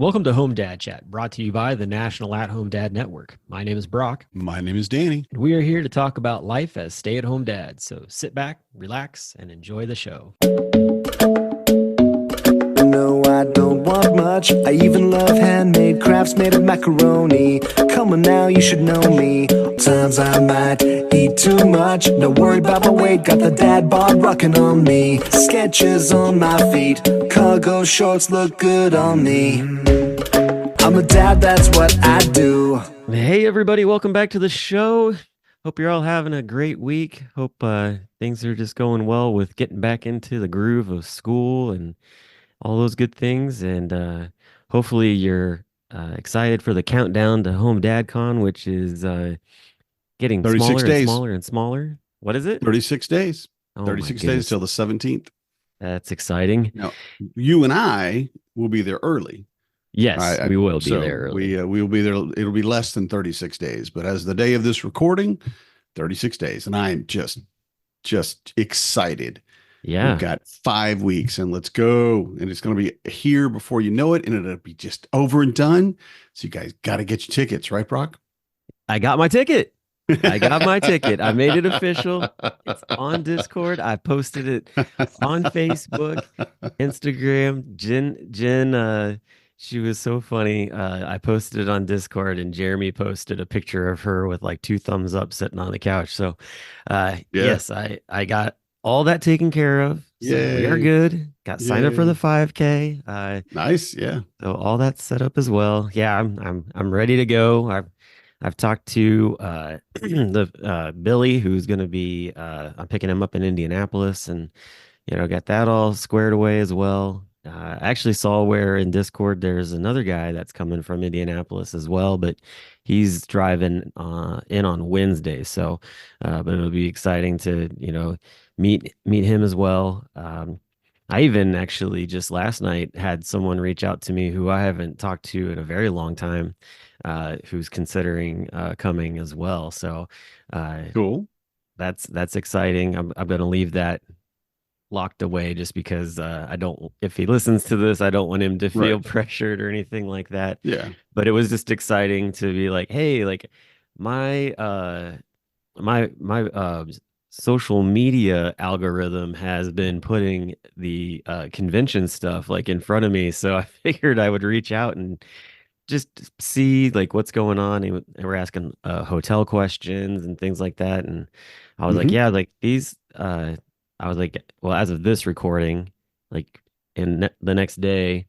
Welcome to Home Dad Chat, brought to you by the National At Home Dad Network. My name is Brock, My name is Danny. and we are here to talk about life as stay at home dads. So sit back, relax, and enjoy the show. No, I don't want much. I even love handmade crafts made of macaroni. Come on now, you should know me. Times I might eat too much. No worry about my weight. Got the dad bod rocking on me. Sketches on my feet. Cargo shorts look good on me. I'm a dad, that's what I do. Hey, everybody, welcome back to the show. Hope you're all having a great week. Hope things are just going well with getting back into the groove of school and all those good things. And hopefully you're excited for the countdown to Home Dad Con, which is getting 36 smaller and days. smaller and smaller. What is it? 36 days. Oh, 36 my days goodness. till the 17th. That's exciting. Now, you and I will be there early. Yes, we will be So there early. we will be there. It'll be less than 36 days, but as the day of this recording, 36 days. And I'm just excited. Yeah. We've got 5 weeks and let's go. And it's going to be here before you know it. And it'll be just over and done. So you guys got to get your tickets, right, Brock? I got my ticket. I got my ticket. I made it official. It's on Discord. I posted it on Facebook, Instagram. Jen, she was so funny. I posted it on Discord, and Jeremy posted a picture of her with like 2 thumbs up sitting on the couch. So, yes, I got all that taken care of. So we are Yay. good. Got signed up for the Yay. 5K. Nice. Yeah. So all that's set up as well. Yeah, I'm ready to go. I've talked to the Billy, who's going to be I'm picking him up in Indianapolis, and got that all squared away as well. I actually saw where in Discord there's another guy that's coming from Indianapolis as well, but he's driving in on Wednesday. So, but it'll be exciting to meet him as well. I even actually just last night had someone reach out to me who I haven't talked to in a very long time, who's considering coming as well. So, Cool. that's exciting. I'm going to leave that locked away just because I don't, if he listens to this, I don't want him to feel Right. pressured or anything like that. Yeah. But it was just exciting to be like, hey, like my social media algorithm has been putting the convention stuff like in front of me. So I figured I would reach out and just see like what's going on. And we're asking hotel questions and things like that. And I was like, Mhm. yeah, like these I was like, well, as of this recording, like the next day,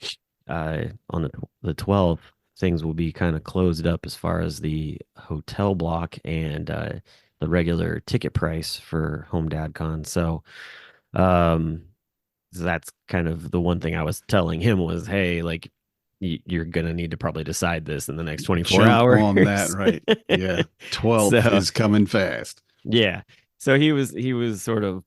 on the 12th, things will be kind of closed up as far as the hotel block and the regular ticket price for Home Dad Con. Um, so that's kind of the one thing I was telling him was, hey, like you're gonna need to probably decide this in the next 24 Jump hours. on that, right? Yeah. 12th So is coming fast. yeah. So he was sort of,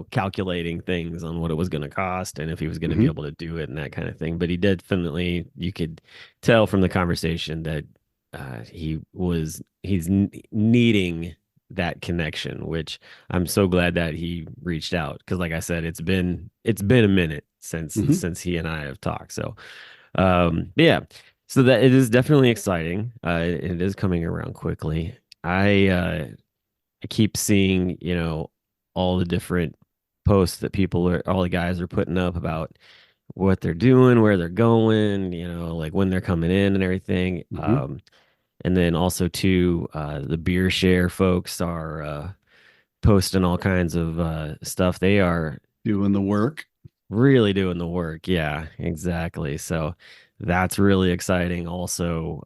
calculating things on what it was going to cost and if he was going to be Mhm. able to do it and that kind of thing. But he definitely, you could tell from the conversation that he's needing that connection, which I'm so glad that he reached out because, like I said, it's been a minute since Mhm. he and I have talked. So, yeah. So that it is definitely exciting. It is coming around quickly. I keep seeing, all the different posts that all the guys are putting up about what they're doing, where they're going, like when they're coming in and everything. Mhm. And then also too, the beer share folks are posting all kinds of stuff. They are Doing the work. really doing the work. Yeah, exactly. So that's really exciting. Also,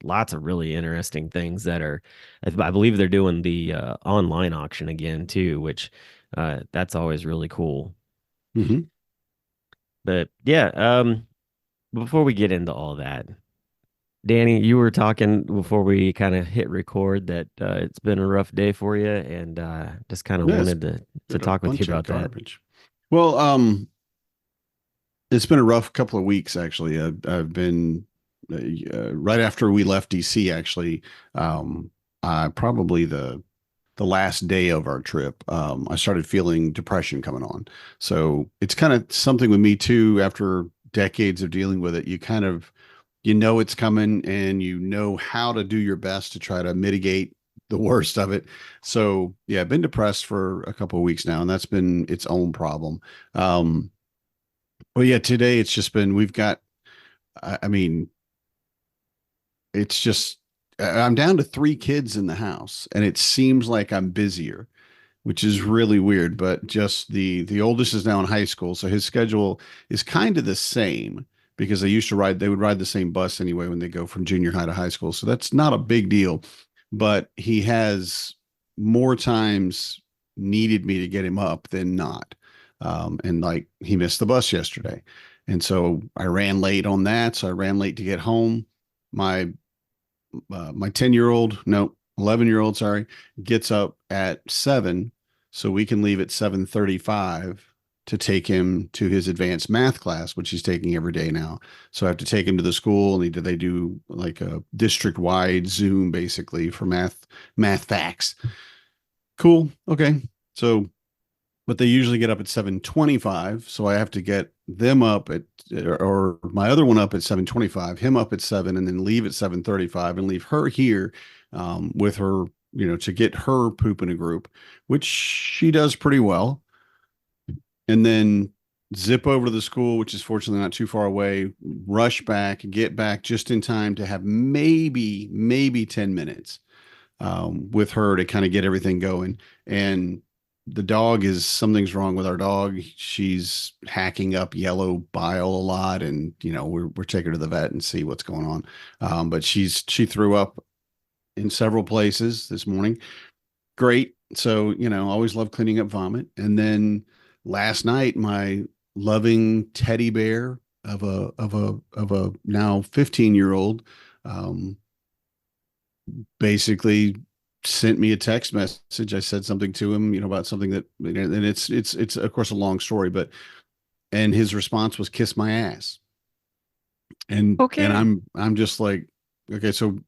lots of really interesting things that are, I believe they're doing the online auction again too, which that's always really cool. Mhm. But yeah, before we get into all that, Danny, you were talking before we kind of hit record that it's been a rough day for you, and just kind of Yeah, it's wanted to been a talk with you bunch of about that. garbage. Well, it's been a rough couple of weeks actually. I've been right after we left DC actually. Probably the last day of our trip, I started feeling depression coming on. So it's kind of something with me too. After decades of dealing with it, you kind of, you know, it's coming and you know how to do your best to try to mitigate the worst of it. So yeah, I've been depressed for a couple of weeks now, and that's been its own problem. Um, well, yeah, today it's just been, we've got, I mean, it's just, I'm down to three kids in the house, and it seems like I'm busier, which is really weird. But just the oldest is now in high school, so his schedule is kind of the same because they would ride the same bus anyway when they go from junior high to high school. So that's not a big deal. But he has more times needed me to get him up than not. And like he missed the bus yesterday. And so I ran late on that. So I ran late to get home. My my 10-year-old, no, 11-year-old, sorry, gets up at 7 so we can leave at 7:35 to take him to his advanced math class, which he's taking every day now. So I have to take him to the school, and they do like a district-wide Zoom basically for math facts. Cool. Okay. So but they usually get up at 7:25, so I have to get them up at, or my other one up at 7:25, him up at 7, and then leave at 7:35 and leave her here with her, to get her poop in a group, which she does pretty well, and then zip over to the school, which is fortunately not too far away, rush back, get back just in time to have maybe 10 minutes with her to kind of get everything going. And the dog is, something's wrong with our dog. She's hacking up yellow bile a lot, and we're taking her to the vet and see what's going on. But she threw up in several places this morning. Great. So always love cleaning up vomit. And then last night, my loving teddy bear of a now 15-year-old basically sent me a text message. I said something to him, about something that, and it's of course a long story, and his response was kiss my ass. And Okay. I'm just like, okay, so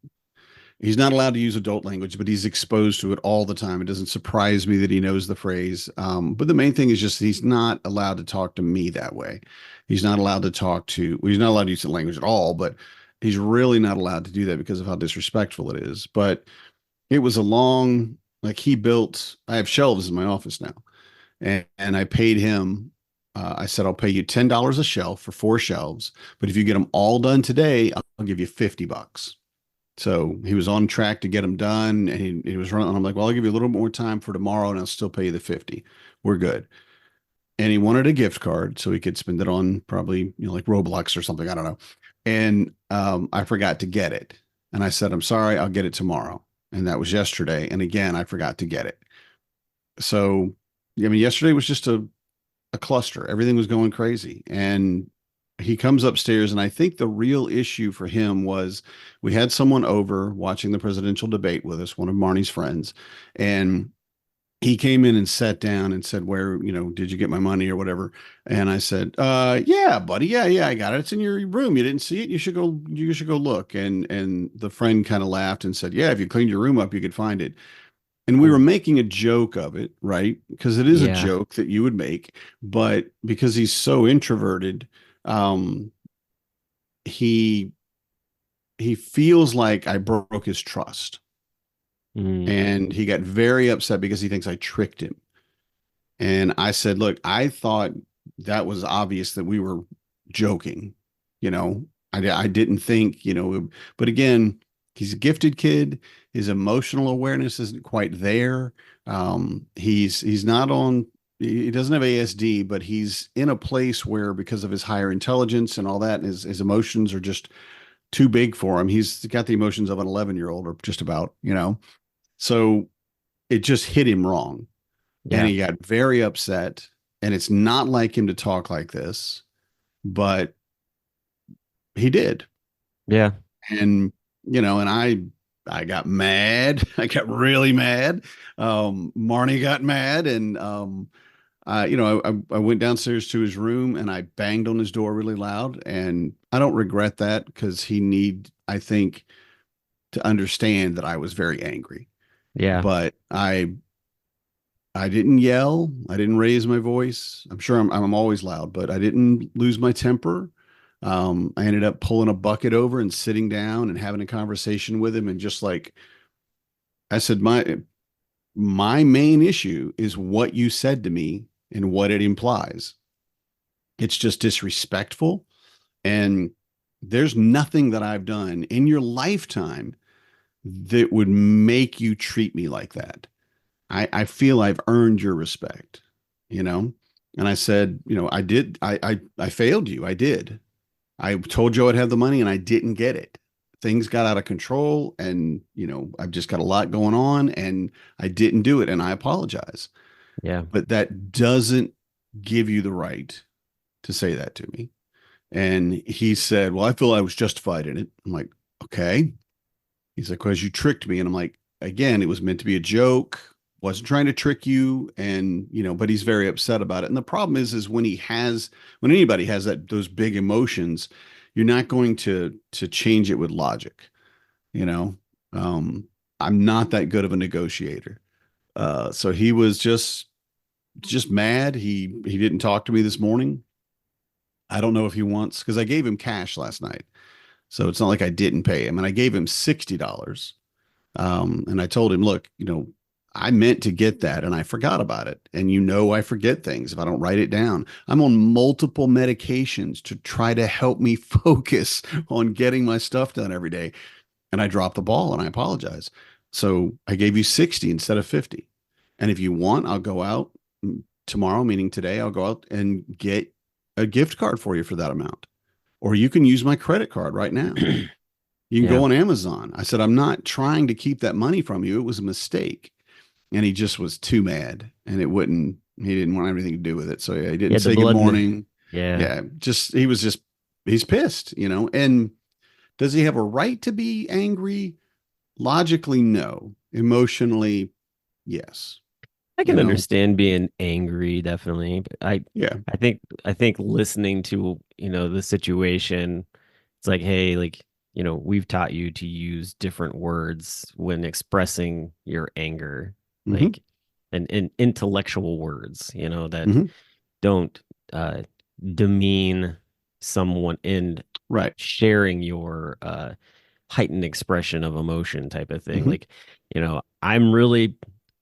he's not allowed to use adult language, but he's exposed to it all the time. It doesn't surprise me that he knows the phrase. But the main thing is just he's not allowed to talk to me that way. He's not allowed to well, he's not allowed to use the language at all, but he's really not allowed to do that because of how disrespectful it is. But it was a long, like I have shelves in my office now, and I paid him. I said, I'll pay you $10 a shelf for 4 shelves, but if you get them all done today, I'll give you $50. So he was on track to get them done, and he was running. I'm like, well, I'll give you a little more time for tomorrow, and I'll still pay you the 50. We're good. And he wanted a gift card so he could spend it on probably, like Roblox or something. I don't know. And I forgot to get it. And I said, I'm sorry, I'll get it tomorrow. And that was yesterday. And again, I forgot to get it. So, I mean, yesterday was just a cluster. Everything was going crazy. And he comes upstairs, and I think the real issue for him was we had someone over watching the presidential debate with us, one of Marnie's friends, and he came in and sat down and said, where, did you get my money or whatever? And I said, yeah, buddy. Yeah, I got it. It's in your room. You didn't see it. You should go look. And the friend kind of laughed and said, yeah, if you cleaned your room up, you could find it. And we were Oh, making a joke of it, right? Because it is a yeah. joke that you would make, but because he's so introverted, um, he he feels like I broke his trust. Mm, And he got very upset because he thinks I tricked him. And I said, look, I thought that was obvious that we were joking. You know, I didn't think, but again, he's a gifted kid. His emotional awareness isn't quite there. He's not on, he doesn't have ASD, but he's in a place where, because of his higher intelligence and all that, and his emotions are just too big for him. He's got the emotions of an 11-year-old, or just about. So it just hit him wrong, and yeah. he got very upset. And it's not like him to talk like this, but he did. Yeah. And and I got mad. I got really mad. Marnie got mad, and I went downstairs to his room and I banged on his door really loud. And I don't regret that, because I think, to understand that I was very angry. Yeah. But I didn't yell. I didn't raise my voice. I'm sure I'm always loud, but I didn't lose my temper. I ended up pulling a bucket over and sitting down and having a conversation with him. And just like I said, my main issue is what you said to me and what it implies. It's just disrespectful. And there's nothing that I've done in your lifetime that would make you treat me like that. I feel I've earned your respect, you know? And I said, I did, I failed you. I did. I told you I'd have the money and I didn't get it. Things got out of control and, I've just got a lot going on and I didn't do it and I apologize. Yeah. But that doesn't give you the right to say that to me. And he said, well, I feel I was justified in it. I'm like, okay. He's like, because you tricked me. And I'm like, again, it was meant to be a joke. Wasn't trying to trick you. And, but he's very upset about it. And the problem is when when anybody has those big emotions, you're not going to change it with logic. You know, I'm not that good of a negotiator. So he was just mad. He didn't talk to me this morning. I don't know if he wants, because I gave him cash last night. So it's not like I didn't pay him. And I gave him $60. And I told him, look, I meant to get that and I forgot about it. And I forget things if I don't write it down. I'm on multiple medications to try to help me focus on getting my stuff done every day. And I dropped the ball and I apologize. So I gave you 60 instead of 50. And if you want, I'll go out tomorrow, meaning today, I'll go out and get a gift card for you for that amount. Or you can use my credit card right now. You can Yeah. go on Amazon. I said, I'm not trying to keep that money from you. It was a mistake. And he just was too mad and he didn't want anything to do with it. So yeah, he Yeah. didn't The say good blood. morning. Yeah. Yeah. He's pissed, and does he have a right to be angry? Logically, no. Emotionally, yes. I You can know? understand being angry, definitely. But Yeah. I think listening to, the situation, it's like, hey, like, we've taught you to use different words when expressing your anger, Mm-hmm. like and intellectual words, that Mm-hmm. don't uh demean someone in Right. sharing your heightened expression of emotion type of thing. Mm-hmm. Like, I'm really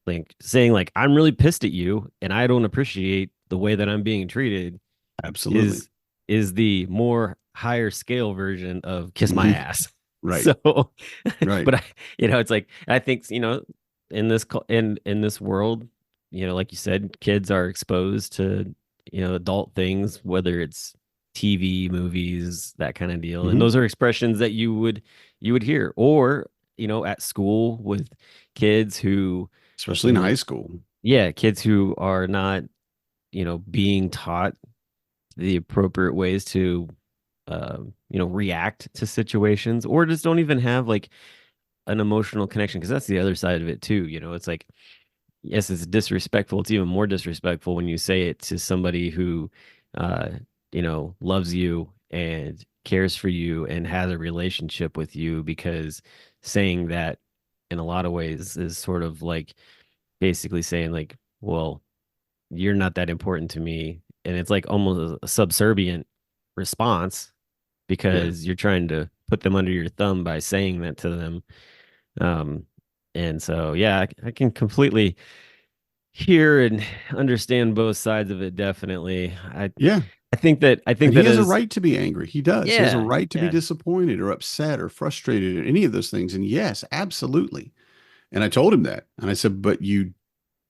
like saying like I'm really pissed at you and I don't appreciate the way that I'm being treated Absolutely. is the more higher scale version of kiss my Mm-hmm. ass. Right. So, Right. but it's like I think in this in this world, like you said, kids are exposed to adult things, whether it's TV, movies, that kind of deal, and Mm-hmm. those are expressions that you would hear, or at school with kids who Especially you in know high school. yeah, kids who are not being taught the appropriate ways to react to situations, or just don't even have like an emotional connection, because that's the other side of it too. It's like, yes, it's disrespectful. It's even more disrespectful when you say it to somebody who uh loves you and cares for you and has a relationship with you, because saying that in a lot of ways is sort of like basically saying like, well, you're not that important to me. And it's like almost a subservient response, Yeah. because you're trying to put them under your thumb by saying that to them. Um, and so, yeah, I can completely hear and understand both sides of it. Definitely. Yeah. I think And he that has a is, right to be angry. He does. He has a yeah, right to be yeah, disappointed or upset or frustrated or any of those things. And yes, absolutely. And I told him that. And I said, but you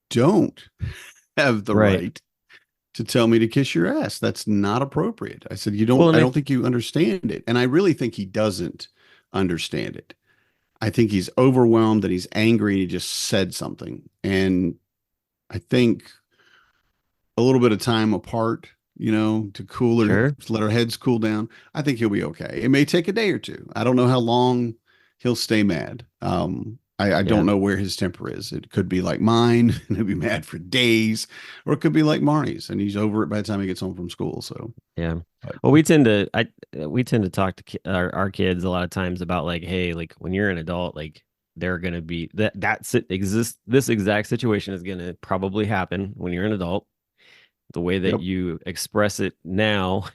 don't have the right. right to tell me to kiss your ass. That's not appropriate. I said, Well, and I don't think you understand it. And I really think he doesn't understand it. I think he's overwhelmed that he's angry and he just said something. And I think a little bit of time apart, sure, to let our heads cool down, I think he'll be okay. It may take a day or two. I don't know how long he'll stay mad. I yeah, don't know where his temper is. It could be like mine, and he'll be mad for days, or it could be like Marnie's, and he's over it by the time he gets home from school. So, yeah. but Well, we tend to talk to our kids a lot of times about like, hey, like when you're an adult, like they're gonna be this exact situation is gonna probably happen when you're an adult. the way that Yep. you express it now,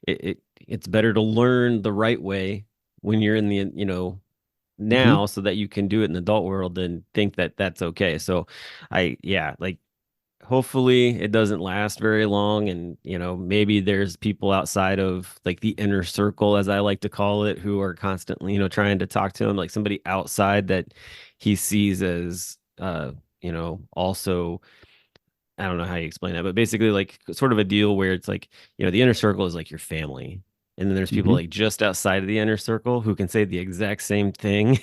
it's better to learn the right way when you're in the, Hmm. now so that you can do it in the adult world and think that that's okay. So yeah, like hopefully it doesn't last very long. And, maybe there's people outside of like the inner circle, as I like to call it, who are constantly, trying to talk to him, like somebody outside that he sees as, also, I don't know how you explain that, but basically like sort of a deal where it's like, the inner circle is like your family. And then there's people Hmm. like just outside of the inner circle who can say the exact same thing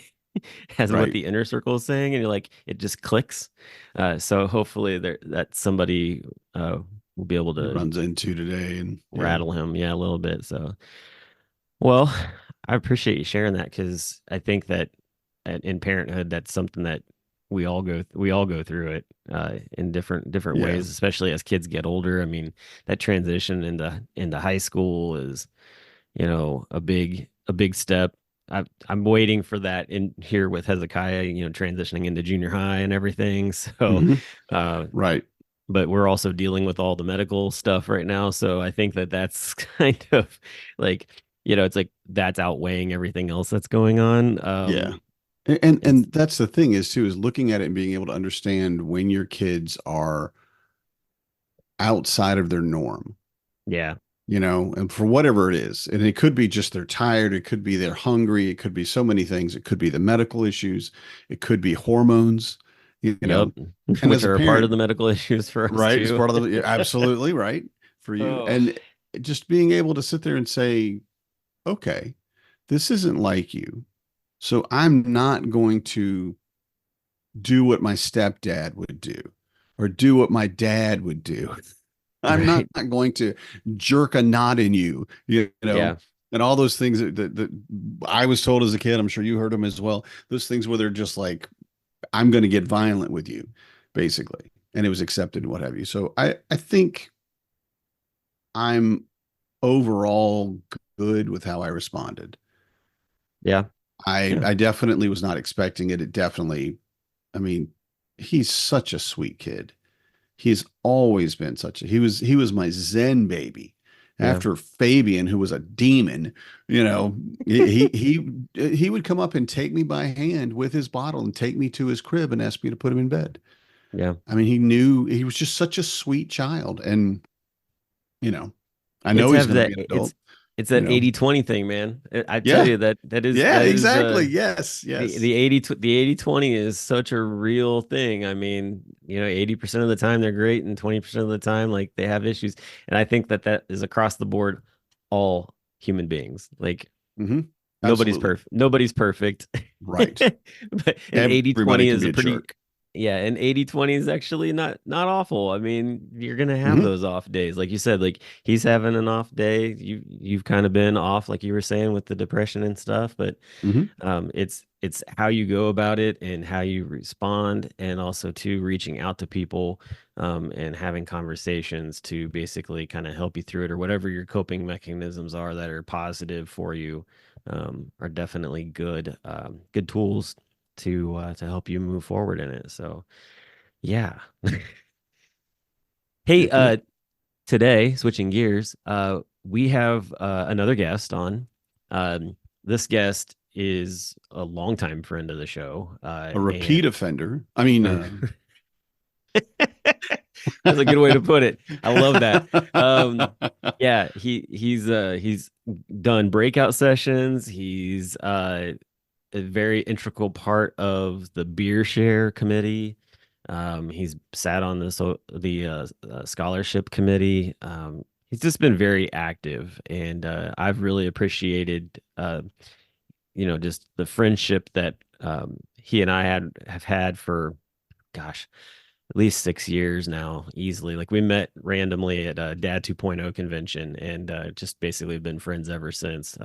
as what Right. the inner circle is saying, and you're like, it just clicks. So hopefully that somebody will be able He to runs into today, and yeah, rattle him, yeah, a little bit. So, well, I appreciate you sharing that because I think that in parenthood, that's something that we all go through it in different yeah, ways, especially as kids get older. I mean, that transition into high school is a big step. I'm waiting for that in here with Hezekiah, transitioning into junior high and everything. So, hmm, uh, right, but we're also dealing with all the medical stuff right now. So I think that that's kind of like, it's like that's outweighing everything else that's going on. yeah. And And that's the thing is too, is looking at it and being able to understand when your kids are outside of their norm, yeah, and for whatever it is. And it could be just they're tired, it could be they're hungry, it could be so many things. It could be the medical issues, it could be hormones, you yep, know. And which as a are a part of parent, the medical issues for us right, it's too. part of the, you're absolutely right for you. Oh, And just being able to sit there and say, okay, this isn't like you. So I'm not going to do what my stepdad would do or do what my dad would do. I'm not right. going to jerk a knot in you, Yeah, and all those things that I was told as a kid. I'm sure you heard them as well. Those things where they're just like, I'm going to get violent with you, basically. And it was accepted and what have you. So I think I'm overall good with how I responded. yeah, yeah, I definitely was not expecting it. It definitely, I mean, he's such a sweet kid. He's always been such a he was my Zen baby. yeah, After Fabian, who was a demon, he would come up and take me by hand with his bottle and take me to his crib and ask me to put him in bed. yeah. I mean, he knew he was just such a sweet child. And, you know, I It's know he's have going to that be an it's adult, it's you that know. 80/20 thing, man. I tell Yeah. you that is Yeah, that is exactly. Yes. the Yes. the 80/20 is such a real thing. I mean, 80% of the time they're great and 20% of the time like they have issues. And I think that is across the board all human beings. Like Hmm. nobody's Absolutely. perfect. Nobody's perfect. Right. But an eighty Everybody twenty can is be a a pretty jerk. yeah, an 80/20 is actually not awful. I mean, you're gonna have Hmm. those off days. Like you said, like he's having an off day. You've kind of been off, like you were saying, with the depression and stuff, but Hmm. it's how you go about it and how you respond, and also to reaching out to people and having conversations to basically kind of help you through it, or whatever your coping mechanisms are that are positive for you, are definitely good tools to help you move forward in it. So yeah. Hey, Heck yeah. today, switching gears, we have another guest on. This guest is a longtime friend of the show, A and repeat offender. I mean, that's a good way to put it. I love that. Um, yeah, he's done breakout sessions. He's a very integral part of the beer share committee. He's sat on the scholarship committee. He's just been very active, and I've really appreciated just the friendship that he and I have had for, gosh, at least 6 years now, easily. Like we met randomly at a Dad 2.0 convention, and just basically been friends ever since.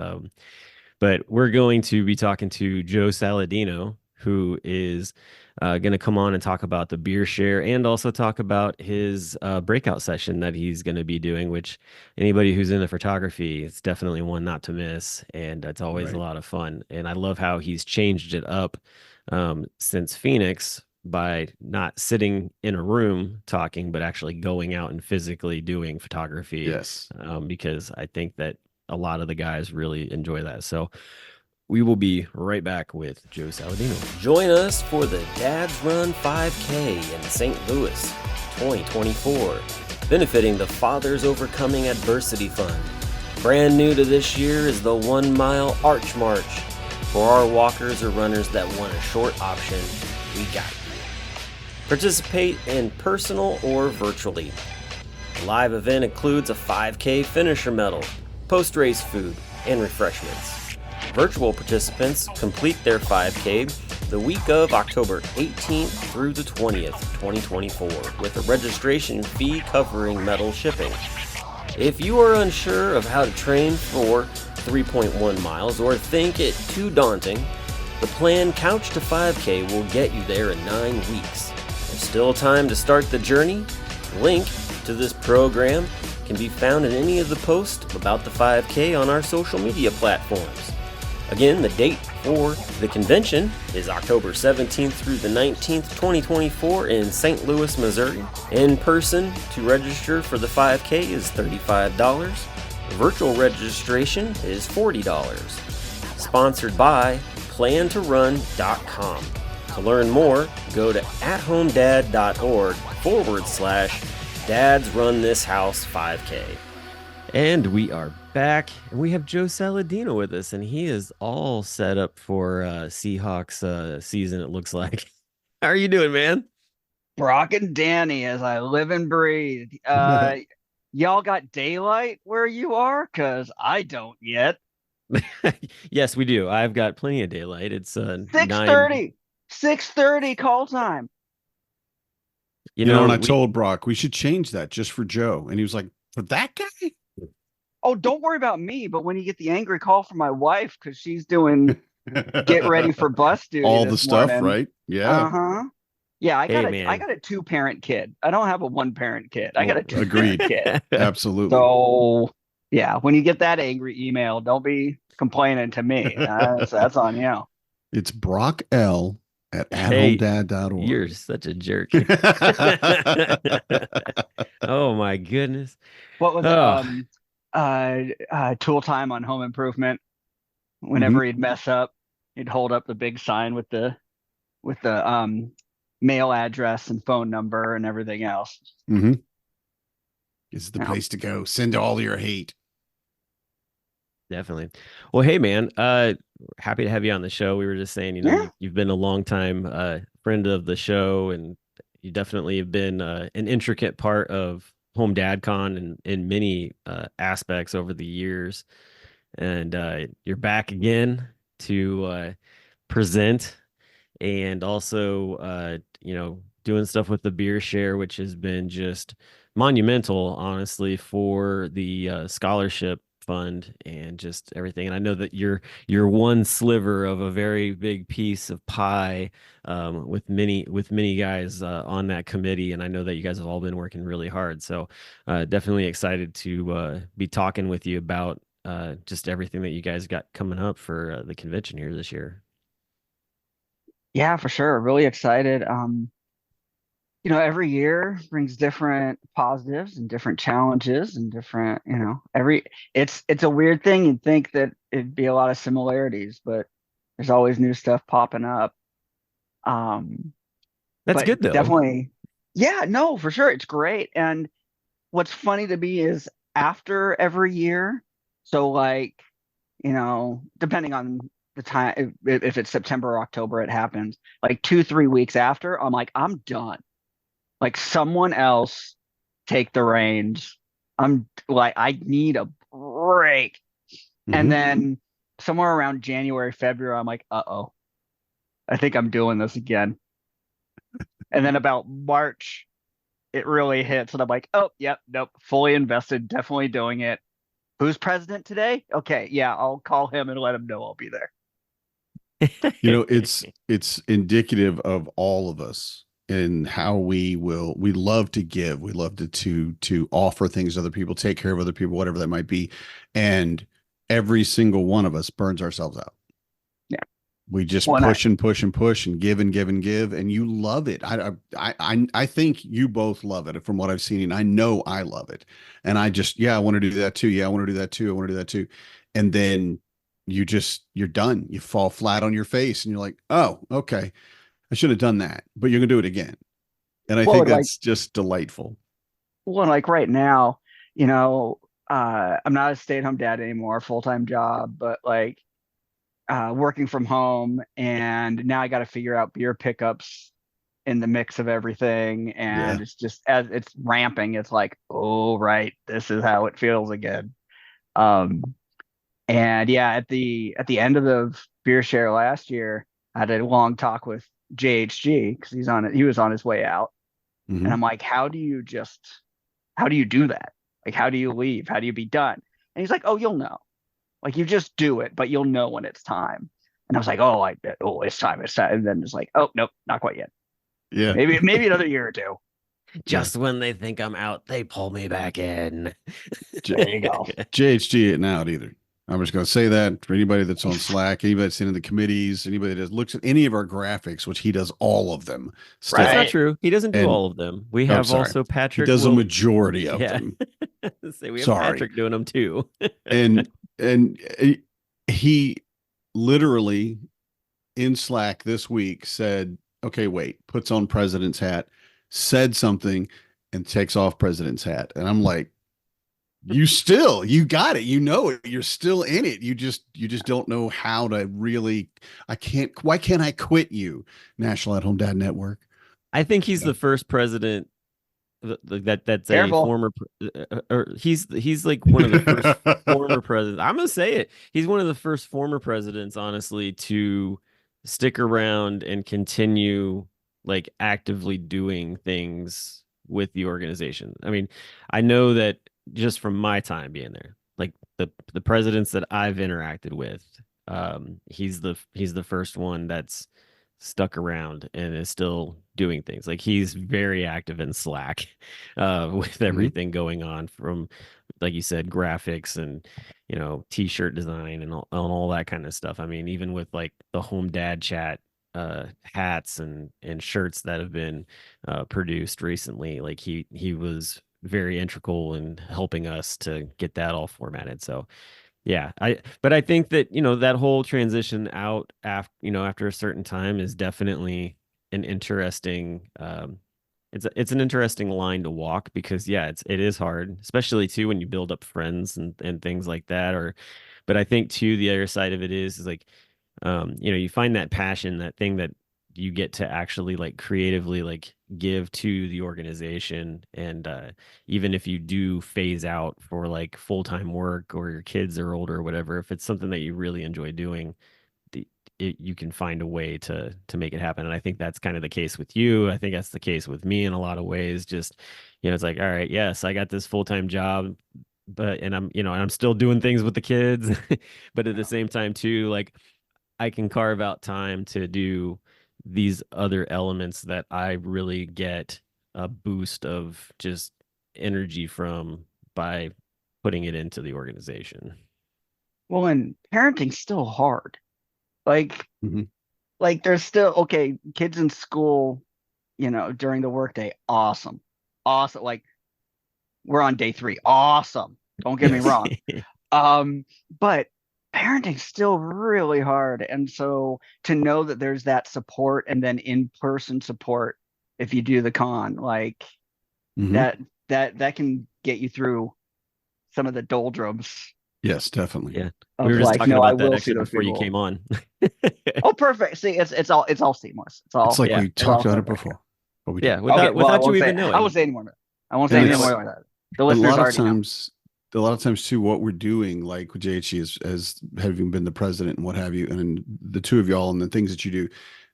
But we're going to be talking to Joe Saladino, who is going to come on and talk about the beer share and also talk about his breakout session that he's going to be doing, which anybody who's into photography, it's definitely one not to miss. And it's always a right. lot of fun. And I love how he's changed it up since Phoenix. by not sitting in a room talking, but actually going out and physically doing photography. Yes. Because I think that a lot of the guys really enjoy that. So we will be right back with Joe Saladino. Join us for the Dad's Run 5K in St. Louis 2024, benefiting the Fathers Overcoming Adversity Fund. Brand new to this year is the 1 mile Arch March. For our walkers or runners that want a short option, we got you. Participate in personal or virtually. The live event includes a 5K finisher medal, post-race food, and refreshments. Virtual participants complete their 5K the week of October 18th through the 20th, 2024, with a registration fee covering medal shipping. If you are unsure of how to train for 3.1 miles or think it too daunting, the plan Couch to 5K will get you there in 9 weeks. There's still time to start the journey. Link to this program can be found in any of the posts about the 5K on our social media platforms. Again, the date for the convention is October 17th through the 19th, 2024 in St. Louis, Missouri. In person to register for the 5K is $35. Virtual registration is $40. Sponsored by plantorun.com. To learn more, go to athomedad.org/Dads Run This House 5K. And we are back, and we have Joe Saladino with us, and he is all set up for Seahawks season, it looks like. How are you doing, man? Brock and Danny, as I live and breathe. Y'all got daylight where you are? Because I don't yet. Yes, we do. I've got plenty of daylight. It's 6:30. 6:30 call time. You know, and I told Brock we should change that just for Joe. And he was like, for that guy? Oh, don't worry about me. But when you get the angry call from my wife, because she's doing get ready for bus duty. All the stuff, morning. right? Yeah. Uh-huh. Yeah, I got a 2-parent kid. I don't have a 1-parent kid. I got a 2-parent kid. Absolutely. So yeah, when you get that angry email, don't be complaining to me. That's on you. It's Brock L at athomedad.org. You're such a jerk. Oh my goodness. What was Tool Time on Home Improvement? Whenever he'd mess up, he'd hold up the big sign with the mail address and phone number and everything else. This is the place to go. Send all your hate. Definitely. Well, hey man, happy to have you on the show. We were just saying, you've been a long time friend of the show, and you definitely have been an intricate part of Home Dad Con in many aspects over the years. And you're back again to present, and also doing stuff with the beer share, which has been just monumental, honestly, for the scholarship fund and just everything. And I know that you're one sliver of a very big piece of pie, with many guys on that committee, and I know that you guys have all been working really hard. So definitely excited to be talking with you about just everything that you guys got coming up for the convention here this year. Yeah, for sure. Really excited. Every year brings different positives and different challenges and different, it's a weird thing. You'd think that it'd be a lot of similarities, but there's always new stuff popping up. That's good though. Definitely. Yeah, no, for sure. It's great. And what's funny to me is after every year, so depending on the time, if it's September or October, it happens like 2-3 weeks after, I'm like, I'm done. Like someone else take the reins. I'm like, I need a break. And then somewhere around January, February, I'm like, uh-oh, I think I'm doing this again. And then about March, it really hits. And I'm like, oh, yep, nope, fully invested, definitely doing it. Who's president today? Okay, yeah, I'll call him and let him know I'll be there. It's indicative of all of us and how we love to give. We love to offer things to other people, take care of other people, whatever that might be. And every single one of us burns ourselves out. Yeah. We just Well, push and push and push and give and give and give, and you love it. I think you both love it from what I've seen, and I know I love it. And I just, yeah, I want to do that too. Yeah, I want to do that too. I want to do that too. And then you're done. You fall flat on your face, and you're like, oh, okay, I should have done that, but you're gonna do it again. And I well, think and like, that's just delightful. well, and like right now, you know, I'm not a stay-at-home dad anymore, full-time job, but like working from home, and now I got to figure out beer pickups in the mix of everything, Yeah. and it's just as it's ramping, it's like, oh right, this is how it feels again. Um, and yeah, at the end of the beer share last year, I had a long talk with JHG because he was on his way out, and Hmm. I'm like, how do you do that? Like, how do you leave? How do you be done? And he's like, oh, you'll know. Like, you just do it, but you'll know when it's time. And I was like, oh, it's time, it's time. And then it's like, oh, nope, not quite yet. Yeah. Maybe another year or two. Yeah. Just when they think I'm out, they pull me back in. J- There you go. JHG it now either. I'm just going to say that for anybody that's on Slack, anybody that's in the committees, anybody that looks at any of our graphics, which he does all of them That's still. not Right. true. He doesn't do And all of them. We oh, have sorry, also he Patrick does a will, majority of yeah. them. Say we have Sorry. Patrick doing them too. And and he literally in Slack this week said, "Okay, wait," puts on president's hat, said something, and takes off president's hat. And I'm like, you got it, you know it, you're still in it, you just don't know how to really. Why can't I quit you, National at Home Dad Network? I think he's the first president that's a Careful. former or he's like one of the first former presidents. I'm gonna say it. He's one of the first former presidents, honestly, to stick around and continue like actively doing things with the organization. I mean, I know that just from my time being there, like the presidents that I've interacted with, he's the first one that's stuck around and is still doing things. Like he's very active in Slack, with Mhm. everything going on from, like you said, graphics and t-shirt design and all that kind of stuff. I mean, even with like the home dad chat hats and shirts that have been produced recently, like he was very integral in helping us to get that all formatted. So yeah, but I think that, that whole transition out after a certain time is definitely an interesting it's an interesting line to walk because yeah, it is hard, especially too when you build up friends and things like that but I think too the other side of it is like you find that passion, that thing that you get to actually like creatively like give to the organization. And even if you do phase out for like full-time work or your kids are older or whatever, if it's something that you really enjoy doing, you can find a way to make it happen. And I think that's kind of the case with you. I think that's the case with me in a lot of ways. Just, it's like, all right, yes, I got this full-time job, but and I'm still doing things with the kids, but at the Yeah. same time too, like I can carve out time to do these other elements that I really get a boost of just energy from by putting it into the organization. Well, and parenting's still hard. Like, Mhm. there's still okay, kids in school, during the workday, awesome. Awesome. Like we're on day 3. Awesome. Don't get me Yes. wrong. But parenting's still really hard. And so to know that there's that support and then in-person support if you do the con, like Hmm. that that can get you through some of the doldrums Yes, definitely. Yeah. We of were just like, talking no, I about that will see actually those before you people. came on. Oh, perfect. See, it's all seamless. It's It's all like Yeah. we it's all talked about it perfect. before, but we Yeah. didn't. Okay, Without well, without you even I won't knowing. say any more. I won't say And Yeah. any it's more than that. The a listeners lot of already know. times, too, what we're doing, like with JHE, is as having been the president and what have you, and then the two of y'all and the things that you do,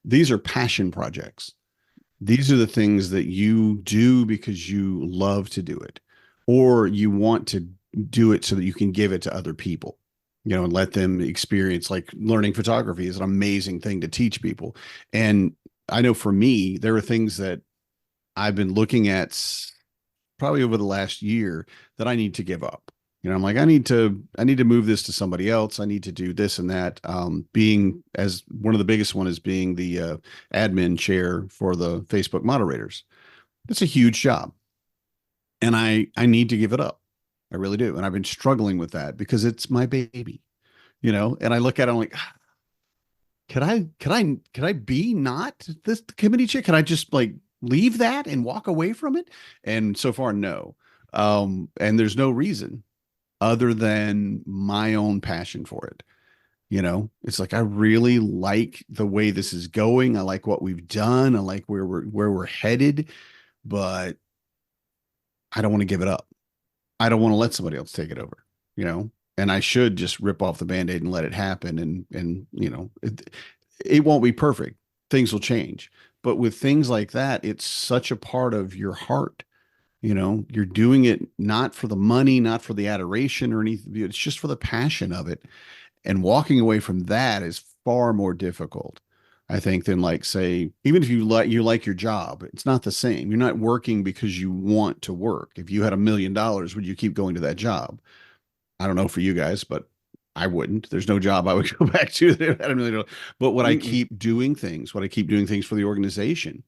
these are passion projects. These are the things that you do because you love to do it, or you want to do it so that you can give it to other people, and let them experience. Like learning photography is an amazing thing to teach people. And I know for me, there are things that I've been looking at probably over the last year that I need to give up. I'm like, I need to move this to somebody else. I need to do this and that. Being as one of the biggest one is being the admin chair for the Facebook moderators. It's a huge job, and I need to give it up. I really do, and I've been struggling with that because it's my baby, And I look at it, I'm like, could I be not this committee chair? Can I just like leave that and walk away from it? And so far, no. And there's no reason other than my own passion for it. It's like I really like the way this is going. I like what we've done. I like where we're headed, but I don't want to give it up. I don't want to let somebody else take it over, you know? And I should just rip off the band-aid and let it happen. And it won't be perfect. Things will change. But with things like that, it's such a part of your heart. You're doing it not for the money, not for the adoration or anything. It's just for the passion of it. And walking away from that is far more difficult, I think, than like say, even if you like your job, it's not the same. You're not working because you want to work. If you had $1 million, would you keep going to that job? I don't know for you guys, but I wouldn't. There's no job I would go back to that had $1 million. But would I Mm-mm. keep doing things? Would I keep doing things for the organization?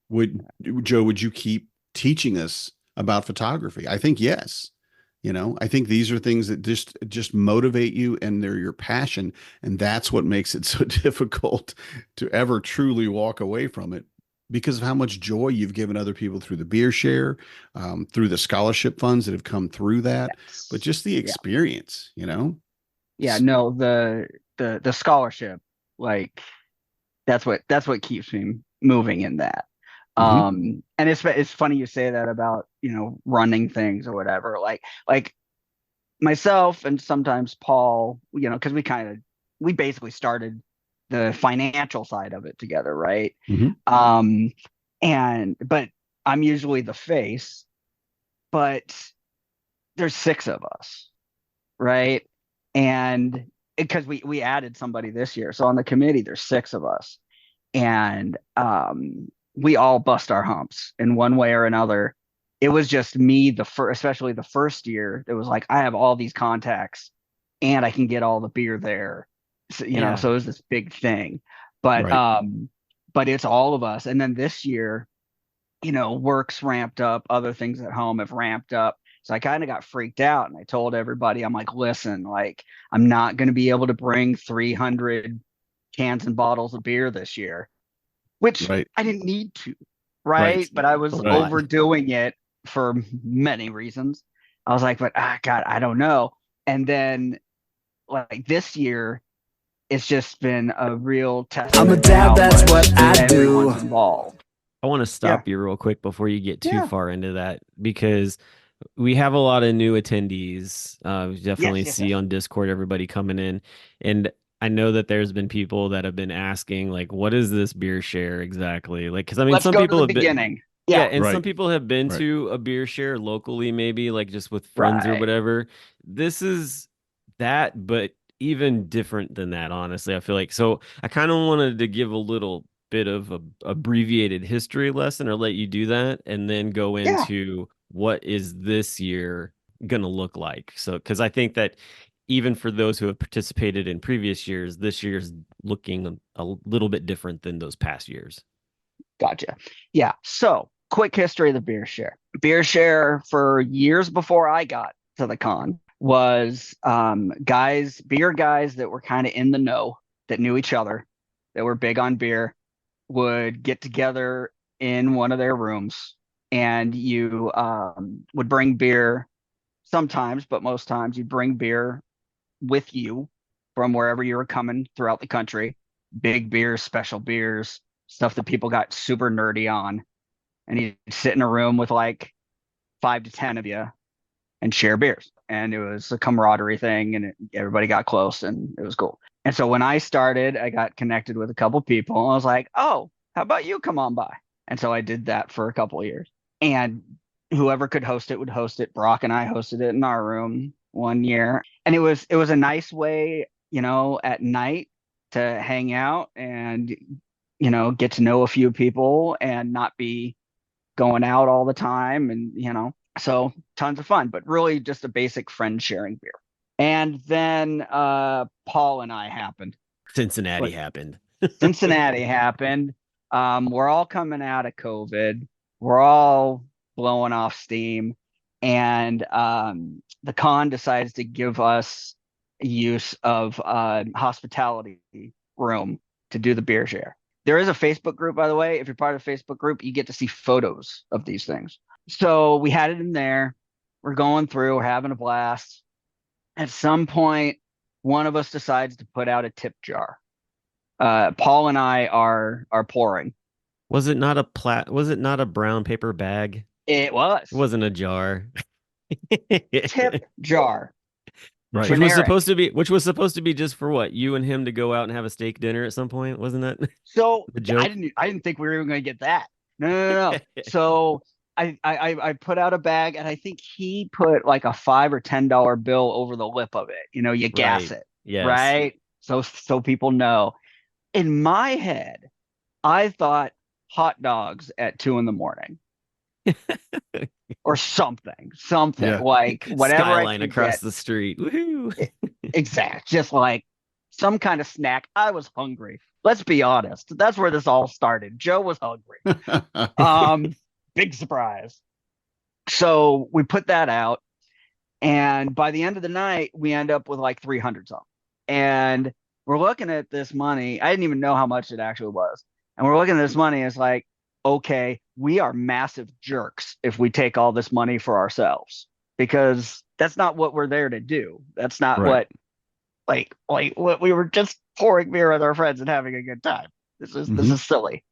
Would Joe, would you keep teaching us about photography? I think yes. I think these are things that just motivate you and they're your passion. And that's what makes it so difficult to ever truly walk away from it because of how much joy you've given other people through the beer share, through the scholarship funds that have come through that, but Yes. just the Yeah. experience. Yeah. No, the scholarship, like that's what keeps me moving in that. Hmm. And it's funny you say that about, running things or whatever. Like myself and sometimes Paul, because we basically started the financial side of it together, right? Hmm. Um, but I'm usually the face, but there's six of us, right? And because we added somebody this year, so on the committee there's six of us, and we all bust our humps in one way or another. It was just me especially the first year. It was like I have all these contacts, and I can get all the beer there, Yeah. so it was this big thing. But Right. um, but it's all of us. And then this year, work's ramped up, other things at home have ramped up. So I kind of got freaked out and I told everybody, I'm like, listen, like, I'm not going to be able to bring 300 cans and bottles of beer this year, which Right. I didn't need to, Right. right? But I A was Right. lot. overdoing it for many reasons. I was like, but God, I don't know. And then like this year, it's just been a real I'm a testament to dad, how that's what much I everyone's do. involved. I want to Yeah. stop you real quick before you get too Yeah. far into that because we have a lot of new attendees. We Yes, definitely yes, see yes. on Discord everybody coming in, and I know that there's been people that have been asking like, "What is this beer share exactly?" Like, because I mean, Let's some go to people the have been, beginning. yeah, Yeah. and some Right. people have been Right. to a beer share locally, maybe like just with friends or Right. whatever. This is that, but even different than that, honestly. I feel like so. I kind of wanted to give a little bit of a abbreviated history lesson or let you do that and then go Yeah. into what is this year going to look like. So, because I think that even for those who have participated in previous years, this year's looking a little bit different than those past years. Gotcha. Yeah. So, quick history of the beer share. Beer share for years before I got to the con was beer guys that were kind of in the know, that knew each other, that were big on beer, would get together in one of their rooms, and you would bring beer sometimes, but most times you'd bring beer with you from wherever you were coming throughout the country. Big beers, special beers, stuff that people got super nerdy on. And you'd sit in a room with like 5 to 10 of you and share beers. And it was a camaraderie thing, and everybody got close, and it was cool. And so when I started, I got connected with a couple people, and I was like, "Oh, how about you come on by?" And so I did that for a couple of years. And whoever could host it would host it. Brock and I hosted it in our room one year, and it was a nice way, at night to hang out and get to know a few people and not be going out all the time, and So tons of fun, but really just a basic friend sharing beer. And then Paul and I happened. Cincinnati Like happened. Cincinnati happened. We're all coming out of COVID. We're all blowing off steam. And the con decides to give us use of hospitality room to do the beer share. There is a Facebook group, by the way. If you're part of the Facebook group, you get to see photos of these things. So we had it in there. We're going through, we're having a blast. At some point, one of us decides to put out a tip jar. Paul and I are pouring. Was it not a brown paper bag? It It was wasn't a jar. tip jar, Right. generic. Which was supposed to be just for what? You and him to go out and have a steak dinner at some point, wasn't that So the I joke? didn't think we were even going to get that. No, no, no, no. So I put out a bag, and I think he put like a $5 or $10 bill over the lip of it. You know, you gas Right. it, Yes. right? So people know. In my head, I thought hot dogs at 2 in the morning or something Yeah. like whatever I Skyline could across get. the street. Woohoo. Exact, just like some kind of snack. I was hungry. Let's be honest. That's where this all started. Joe was hungry. Um, Big surprise. So we put that out, and by the end of the night, we end up with like 300 something. And we're looking at this money. I didn't even know how much it actually was. And we're looking at this money. It's like, okay, we are massive jerks if we take all this money for ourselves because that's not what we're there to do. That's not Right. what like what we were just pouring beer with our friends and having a good time. This Hmm. is silly.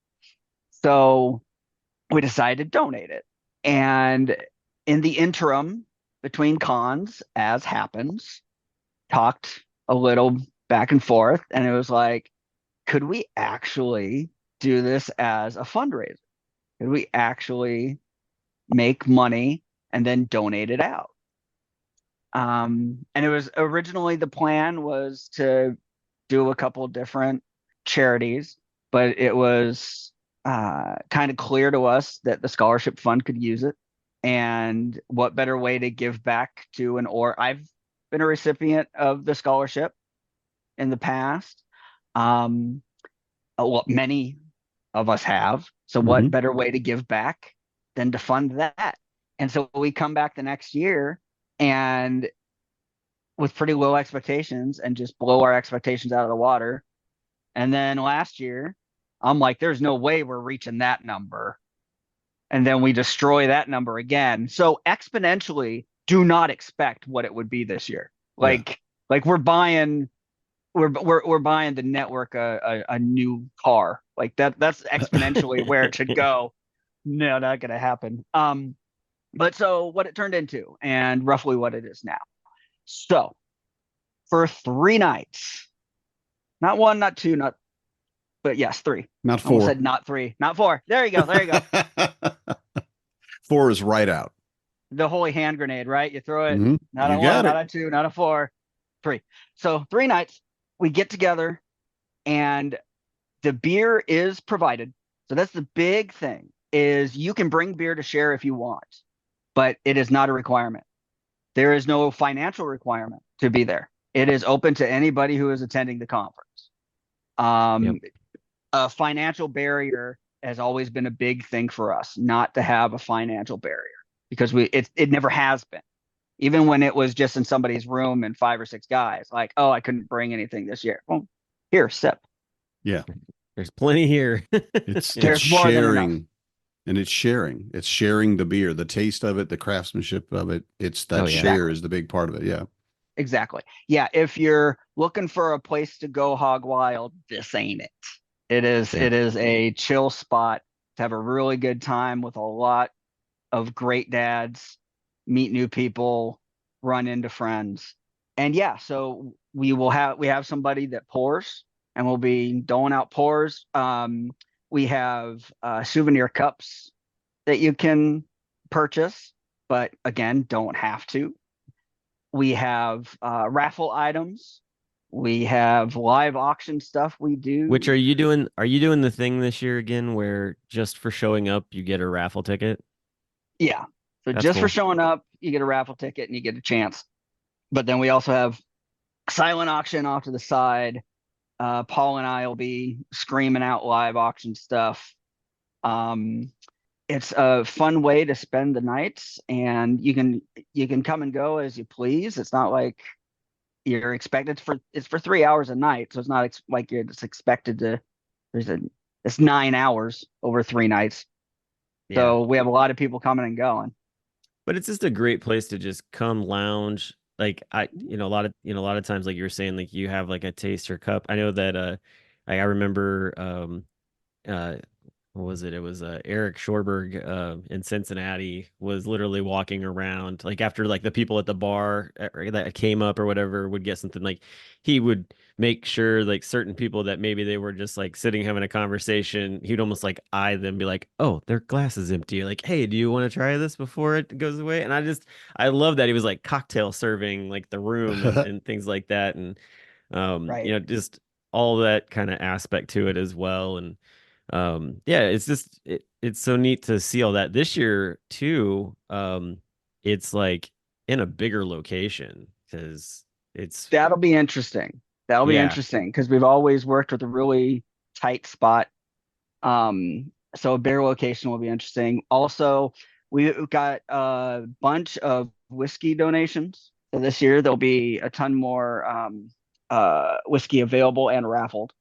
So we decided to donate it. And in the interim between cons, as happens, talked a little back and forth, and it was like, could we actually do this as a fundraiser? Could we actually make money and then donate it out? And it was originally the plan was to do a couple of different charities, but it was kind of clear to us that the scholarship fund could use it. And what better way to give back to I've been a recipient of the scholarship in the past. Um, well, many of us have. So Hmm. what better way to give back than to fund that? And so we come back the next year and with pretty low expectations and just blow our expectations out of the water. And then last year, I'm like, there's no way we're reaching that number. And then we destroy that number again. So exponentially, do not expect what it would be this year. Yeah. Like we're buying the network a new car. Like that's exponentially where it should go. No, not gonna happen. But so what it turned into and roughly what it is now. So for 3 nights, not one, not two, not but yes, three. Not Almost four. said not three, not four. There you go. There you go. Four is right out. The holy hand grenade, right? You throw it, Hmm. not You a one, got not it. a two, not a four, three. So 3 nights, we get together and the beer is provided. So that's the big thing is you can bring beer to share if you want, but it is not a requirement. There is no financial requirement to be there. It is open to anybody who is attending the conference. Yep. Um, a financial barrier has always been a big thing for us, not to have a financial barrier because it never has been. Even when it was just in somebody's room and 5 or 6 guys, like, oh, I couldn't bring anything this year. Well, here, sip. Yeah. There's plenty here. It's There's more than enough. sharing, and it's sharing. It's sharing the beer, the taste of it, the craftsmanship of it. It's Oh that yeah. share Exactly. is the big part of it. Yeah. Exactly. Yeah. If you're looking for a place to go hog wild, this ain't it. Yeah. It is a chill spot to have a really good time with a lot of great dads, meet new people, run into friends. And yeah, so we have somebody that pours and we'll be doling out pours. We have souvenir cups that you can purchase, but again, don't have to. We have raffle items. We have live auction stuff we Which do. are you doing? Are you doing the thing this year again where just for showing up you get a raffle ticket? Yeah. So That's just for cool. showing up, you get a raffle ticket and you get a chance. But then we also have silent auction off to the side. Paul and I will be screaming out live auction stuff. Um, it's a fun way to spend the nights, and you can come and go as you please. It's not like you're expected for it's for 3 hours a night, so it's not like you're just expected to. There's a it's 9 hours over 3 nights, Yeah. so we have a lot of people coming and going. But it's just a great place to just come lounge. Like a lot of times, like you were saying, like you have like a taster cup. I know that I remember uh what was it? It was Eric Schorberg in Cincinnati was literally walking around like after like the people at the bar that came up or whatever would get something like he would make sure like certain people that maybe they were just like sitting having a conversation, he'd almost like eye them, be like, "Oh, their glass is empty." Like, "Hey, do you want to try this before it goes away?" And I love that he was like cocktail serving like the room and things like that and Right. just all that kind of aspect to it as well and yeah, it's so neat to see all that this year too. It's like in a bigger location because it's That'll be interesting. That'll be yeah, interesting because we've always worked with a really tight spot. So a bigger location will be interesting. Also, we've got a bunch of whiskey donations. So this year there'll be a ton more whiskey available and raffled.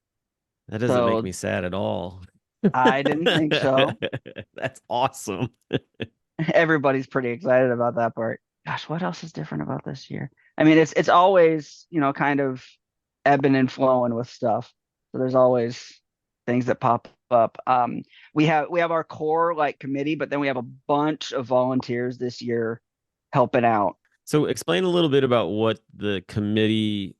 that doesn't make So me sad at all. I didn't think so. That's awesome. Everybody's pretty excited about that part. Gosh, what else is different about this year? I mean, it's always, kind of ebbing and flowing with stuff. So there's always things that pop up. We have our core like committee, but then we have a bunch of volunteers this year helping out. So explain a little bit about what the committee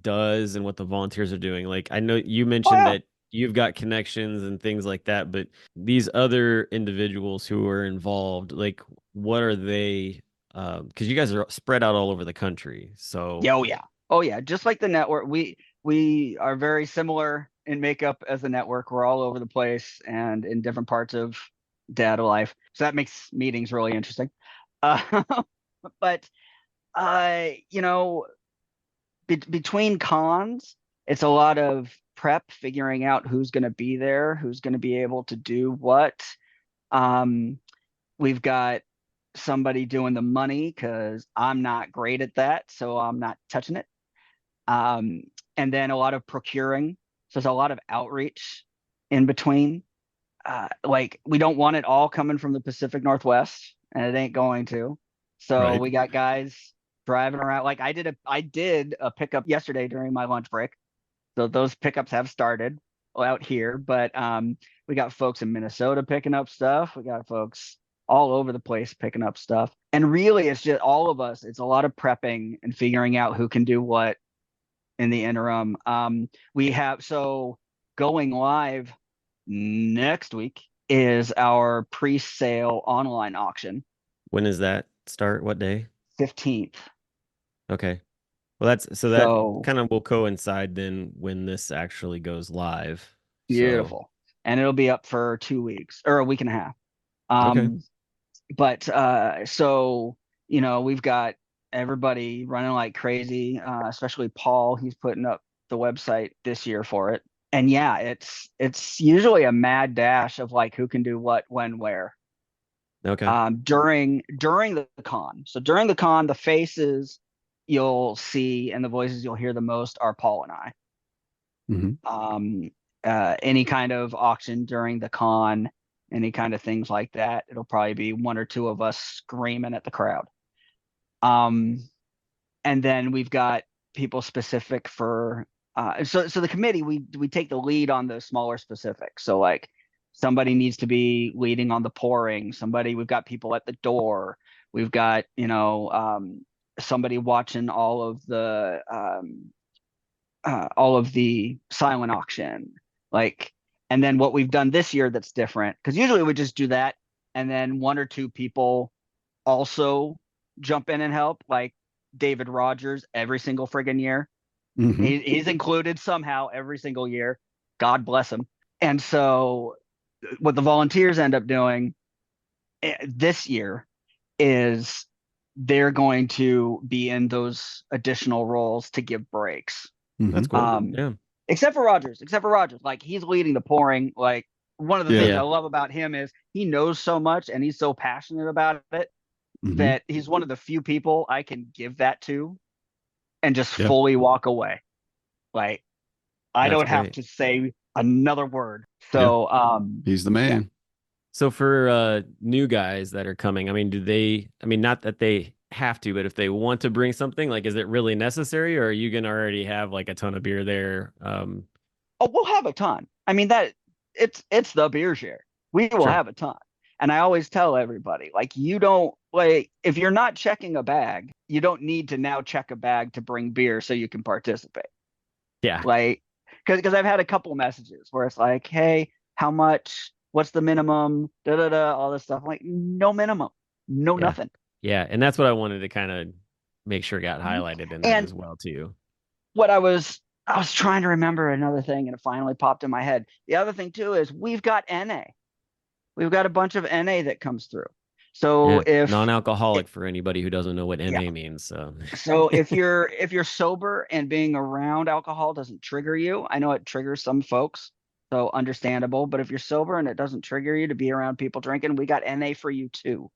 does and what the volunteers are doing. Like I know you Oh mentioned yeah. that you've got connections and things like that, but these other individuals who are involved, like what are they? Because you guys are spread out all over the country. So Yeah, oh yeah. Oh yeah. Just like the network, we are very similar in makeup as a network. We're all over the place and in different parts of data life. So that makes meetings really interesting. Uh, but you know, between cons, it's a lot of prep, figuring out who's going to be there, who's going to be able to do what. Um, we've got somebody doing the money because I'm not great at that, so I'm not touching it. Um, and then a lot of procuring. So there's a lot of outreach in between. Like we don't want it all coming from the Pacific Northwest, and it ain't going to. So Right. we got guys driving around. Like I did a pickup yesterday during my lunch break. So those pickups have started out here, but we got folks in Minnesota picking up stuff. We got folks all over the place picking up stuff. And really it's just all of us. It's a lot of prepping and figuring out who can do what in the interim. We have so going live next week is our pre-sale online auction, when does that start? What day? 15th. Okay. Well, that So kind of will coincide then when this actually goes live. So, beautiful. And it'll be up for 2 weeks or a week and a half. okay. Um, but so we've got everybody running like crazy, especially Paul. He's putting up the website this year for it. And yeah, it's usually a mad dash of like who can do what, when, where. Okay. During the con. So during the con, the faces you'll see and the voices you'll hear the most are Paul and I. Mhm. Any kind of auction during the con, any kind of things like that, it'll probably be one or two of us screaming at the crowd. Um, and then we've got people specific for so the committee we take the lead on the smaller specifics. So like somebody needs to be leading on the pouring. We've got people at the door. We've got somebody watching all of the silent auction. Like, and then what we've done this year that's different, because usually we just do that, and then one or two people also jump in and help, like David Rogers every single friggin' year. Mhm. He's included somehow every single year. God bless him. And so what the volunteers end up doing this year is they're going to be in those additional roles to give breaks. That's Mhm. cool. Yeah. Except for Rogers, like he's leading the pouring. Like one of the Yeah. things I Yeah. love about him is he knows so much and he's so passionate about it Mhm. that he's one of the few people I can give that to and just Yeah. fully walk away. Like I That's don't have great. to say another word. Yeah. So He's the yeah. man. So for new guys that are coming, I mean, do they, I mean, not that they have to, but if they want to bring something, like, is it really necessary, or are you gonna already have like a ton of beer there? Oh, we'll have a ton. I mean that it's the beer share. We will Sure. have a ton. And I always tell everybody, like you don't like if you're not checking a bag, you don't need to now check a bag to bring beer so you can participate. Yeah. Like because I've had a couple messages where it's like, hey, how much? What's the minimum? Da da da, all this stuff. I'm like, no minimum, no Yeah. nothing. Yeah. And that's what I wanted to kind of make sure got Mhm. highlighted in that And as well too. what I was trying to remember another thing and it finally popped in my head. The other thing too is we've got NA. We've got a bunch of NA that comes through. So Yeah. if Non-alcoholic it, for anybody who doesn't know what yeah, NA means. So so if you're sober and being around alcohol doesn't trigger you, I know it triggers some folks, so understandable. But if you're sober and it doesn't trigger you to be around people drinking, we got NA for you too.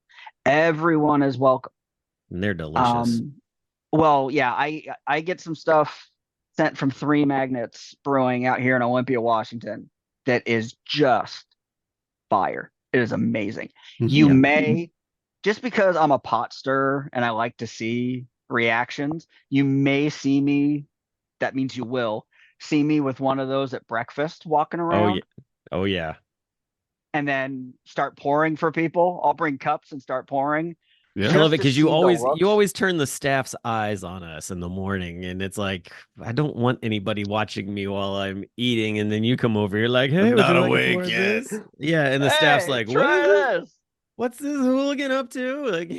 Everyone is welcome. and they're delicious. Um, well, yeah, I get some stuff sent from Three Magnets Brewing out here in Olympia, Washington, that is just fire. It is amazing. You Yeah. may, just because I'm a pot stirrer and I like to see reactions, you may see me, that means you will see me with one of those at breakfast walking Oh yeah. around Oh yeah. and then start pouring for people. I'll bring cups and start pouring I Yeah. love just it to because see the you looks. always turn the staff's eyes on us in the morning, and it's like I don't want anybody watching me while I'm eating, and then you come over, you're like, "Hey, I'm would not you like a awake pour of yet. this?" Yeah, and the staff's Hey, like, "What is try this? this. What's this hooligan up to?" Like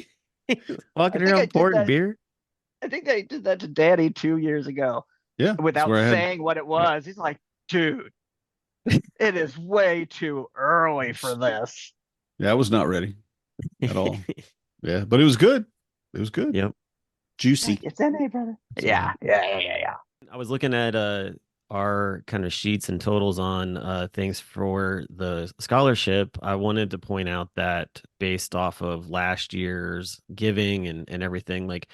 I walking think I around did pouring that. beer. I think I did that to Danny 2 years ago Yeah. That's without where I had. saying what it Yeah. was. He's like, dude, it is way too early for this. Yeah. I was not ready at all. Yeah. But it was good. It was good. Yep. Juicy. Like, it's NA, brother. Yeah. Yeah. I was looking at our kind of sheets and totals on things for the scholarship. I wanted to point out that based off of last year's giving and everything, like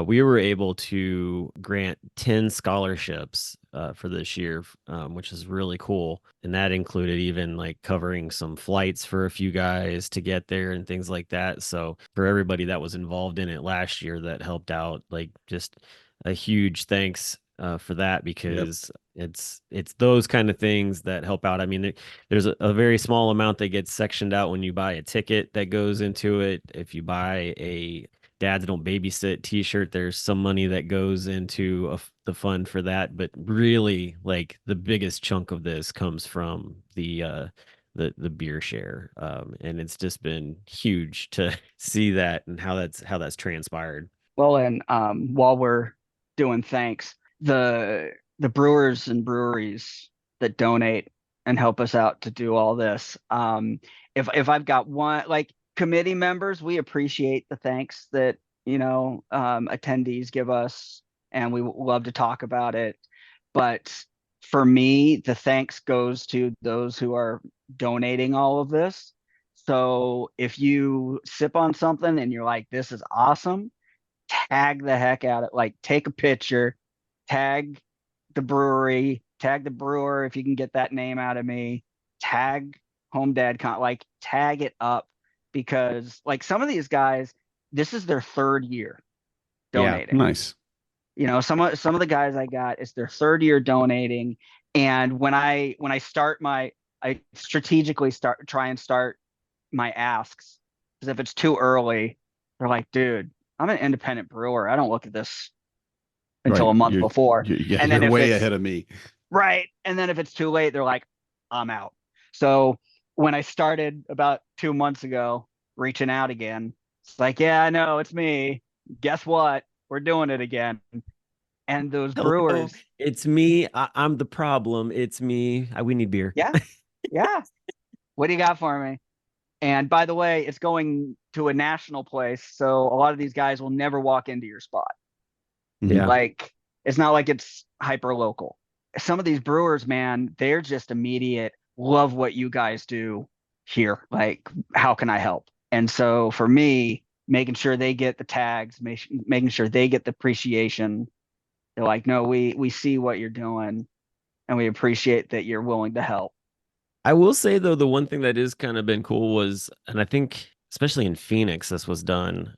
we were able to grant 10 scholarships for this year, which is really cool. And that included even like covering some flights for a few guys to get there and things like that. So for everybody that was involved in it last year that helped out, like just a huge thanks for that Yep. because it's those kind of things that help out. I mean, there's a very small amount that gets sectioned out when you buy a ticket that goes into it. If you buy a Dads Don't Babysit t-shirt, there's some money that goes into the fund for that. But really, like the biggest chunk of this comes from the beer share, and it's just been huge to see that and how that's transpired. Well, and while we're doing thanks, the brewers and breweries that donate and help us out to do all this, if I've got one like committee members, we appreciate the thanks that attendees give us, and we love to talk about it. But for me, the thanks goes to those who are donating all of this. So if you sip on something and you're like, this is awesome, tag the heck out of it. Like take a picture, tag the brewery, tag the brewer if you can get that name out of me, tag home dad like tag it up because like some of these guys, this is their third year Yeah. donating. Nice. Some of the guys I got, it's their third year donating. And when I start I strategically try and start my asks because if it's too early, they're like, dude, I'm an independent brewer. I don't look at this until Right. a month before. Yeah, And then you're if way it's ahead of me. right, and then if it's too late, they're like, I'm out. So when I started about 2 months ago, reaching out again, it's like, yeah, I know it's me. Guess what? We're doing it again. And those Hello, brewers, it's me. I'm the problem. It's me. We need beer. yeah, yeah. What do you got for me? And by the way, it's going to a national place, so a lot of these guys will never walk into your spot. Mhm. Yeah. Like it's not like it's hyper local. Some of these brewers, man, they're just immediate. Love what you guys do here. Like, how can I help? And so for me, making sure they get the tags, making sure they get the appreciation. They're like, no, we see what you're doing, and we appreciate that you're willing to help. I will say though, the one thing that is kind of been cool was, and I think especially in Phoenix, this was done,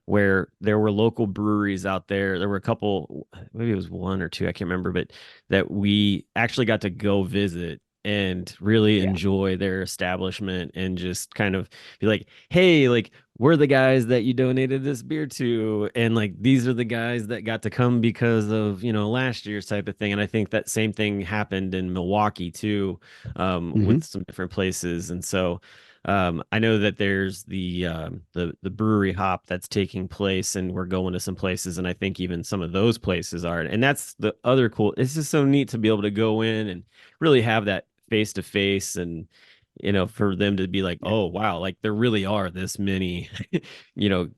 where there were local breweries out there. There were a couple, maybe it was one or two, I can't remember, but that we actually got to go visit and really Yeah, enjoy their establishment and just kind of be like, hey, like we're the guys that you donated this beer to, and like these are the guys that got to come because of, last year's type of thing. And I think that same thing happened in Milwaukee too, Mhm. with some different places. And so I know that there's the brewery hop that's taking place, and we're going to some places, and I think even some of those places are. And that's the other cool. It's just so neat to be able to go in and really have that face to face, and for them to be like, yeah, oh wow, like there really are this many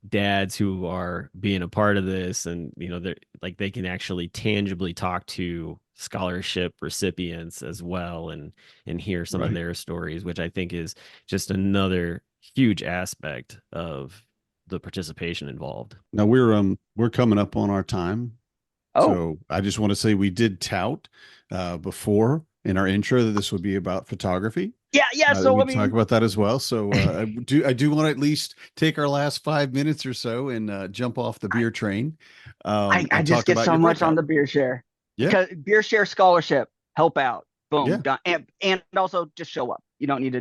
dads who are being a part of this, and they're like they can actually tangibly talk to scholarship recipients as well, and hear some of Right. their stories, which I think is just another huge aspect of the participation involved. Now we're coming up on our time. oh, So I just want to say we did tout before in our intro that this would be about photography. yeah, yeah. So We let me. talk about that as well. So I do want to at least take our last 5 minutes or so and jump off the beer train I and just talk get about so your much on breakout. the beer share Yeah, because beer share scholarship, help out, boom, yeah, done. And also just show up. You don't need to,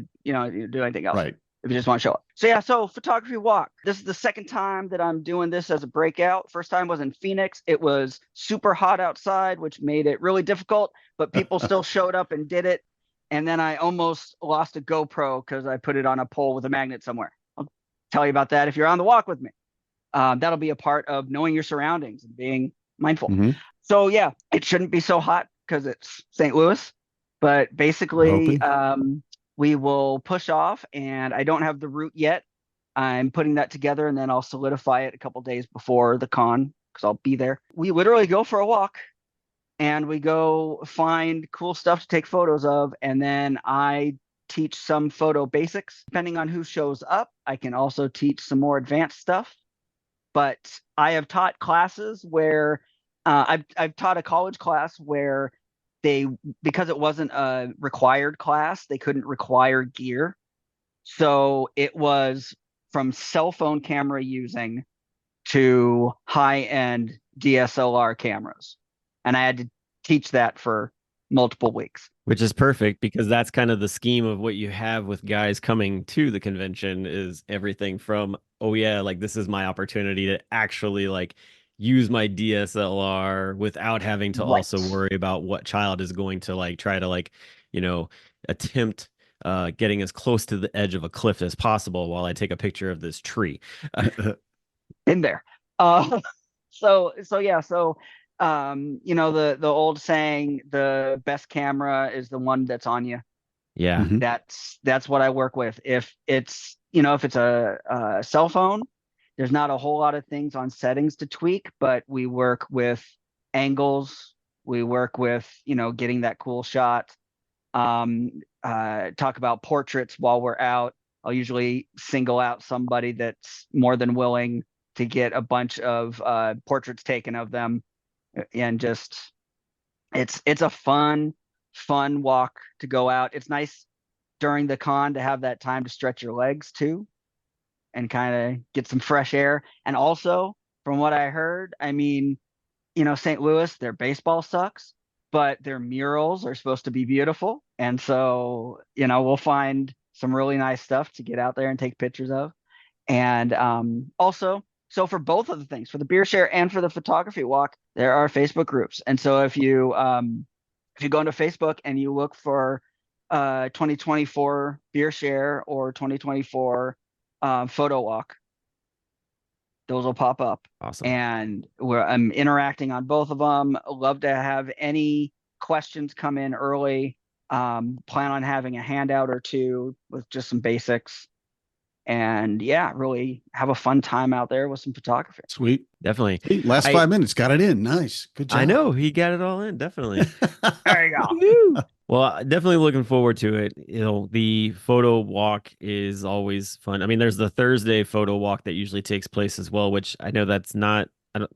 do anything else right. if you just want to show up. So yeah, so photography walk. This is the second time that I'm doing this as a breakout. First time was in Phoenix. It was super hot outside, which made it really difficult, but people still showed up and did it. And then I almost lost a GoPro because I put it on a pole with a magnet somewhere. I'll tell you about that if you're on the walk with me. That'll be a part of knowing your surroundings and being mindful. Hmm. So yeah, it shouldn't be so hot because it's St. Louis, but We're basically, hoping. we will push off, and I don't have the route yet. I'm putting that together, and then I'll solidify it a couple days before the con because I'll be there. We literally go for a walk, and we go find cool stuff to take photos of, and then I teach some photo basics. Depending on who shows up, I can also teach some more advanced stuff. But I have taught classes where I've taught a college class where they, because it wasn't a required class, they couldn't require gear. So it was from cell phone camera using to high end DSLR cameras. And I had to teach that for multiple weeks. Which is perfect because that's kind of the scheme of what you have with guys coming to the convention is everything from, oh yeah, like this is my opportunity to actually like use my DSLR without having to also Right. worry about what child is going to like try to like, attempt getting as close to the edge of a cliff as possible while I take a picture of this tree. In there. Uh, so yeah, so the old saying, the best camera is the one that's on you. Yeah. Hmm. That's what I work with. If it's a cell phone, there's not a whole lot of things on settings to tweak, but we work with angles. We work with, getting that cool shot. Talk about portraits while we're out. I'll usually single out somebody that's more than willing to get a bunch of portraits taken of them, and just it's a fun walk to go out. It's nice during the con to have that time to stretch your legs too and kind of get some fresh air. And also, from what I heard, I mean, St. Louis, their baseball sucks, but their murals are supposed to be beautiful. And so, we'll find some really nice stuff to get out there and take pictures of. And also, so for both of the things, for the beer share and for the photography walk, there are Facebook groups. And so if you go into Facebook and you look for 2024 beer share or 2024 photo walk, those will pop up. Awesome. And I'm interacting on both of them. Love to have any questions come in early. Plan on having a handout or two with just some basics. And yeah, really have a fun time out there with some photography. Sweet. Definitely. Hey, last I 5 minutes, got it in. Nice. Good I job. know he got it all in, definitely. There you go. Woo! Well, definitely looking forward to it. The photo walk is always fun. I mean, there's the Thursday photo walk that usually takes place as well, which I know that's not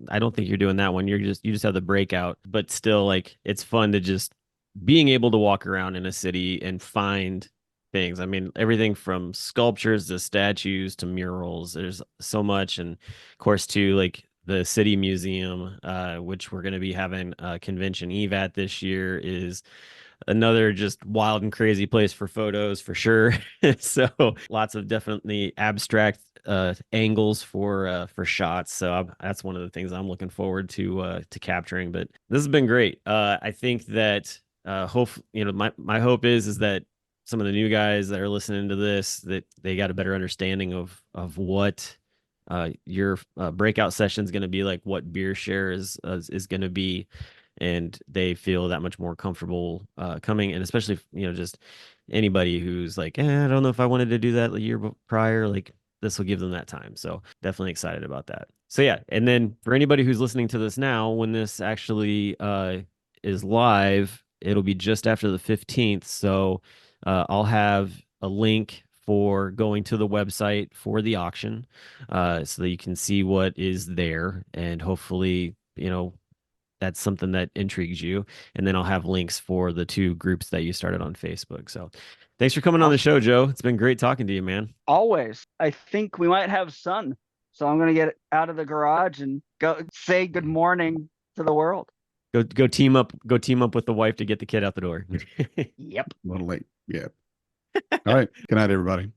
I don't think you're doing that one. You just have the breakout, but still like it's fun to just being able to walk around in a city and find things. I mean, everything from sculptures to statues to murals. There's so much, and of course too like the city museum, which we're going to be having a convention eve at this year, is another just wild and crazy place for photos for sure. So lots of definitely abstract angles for shots. So that's one of the things I'm looking forward to capturing. But this has been great. I think that hope my hope is that some of the new guys that are listening to this, that they got a better understanding of what your breakout session is going to be like, what beer share is going to be, and they feel that much more comfortable coming. And especially just anybody who's like, I don't know if I wanted to do that the year prior, like this will give them that time. So definitely excited about that. So yeah, and then for anybody who's listening to this now, when this actually is live, it'll be just after the 15th. So I'll have a link for going to the website for the auction, so that you can see what is there, and hopefully that's something that intrigues you. And then I'll have links for the two groups that you started on Facebook. So thanks for coming on the Awesome. show, Joe. It's been great talking to you, man. Always. I think we might have sun. So I'm going to get out of the garage and go say good morning to the world. Go team up with the wife to get the kid out the door. Yep. A little late. Yeah. All right. Good night, everybody.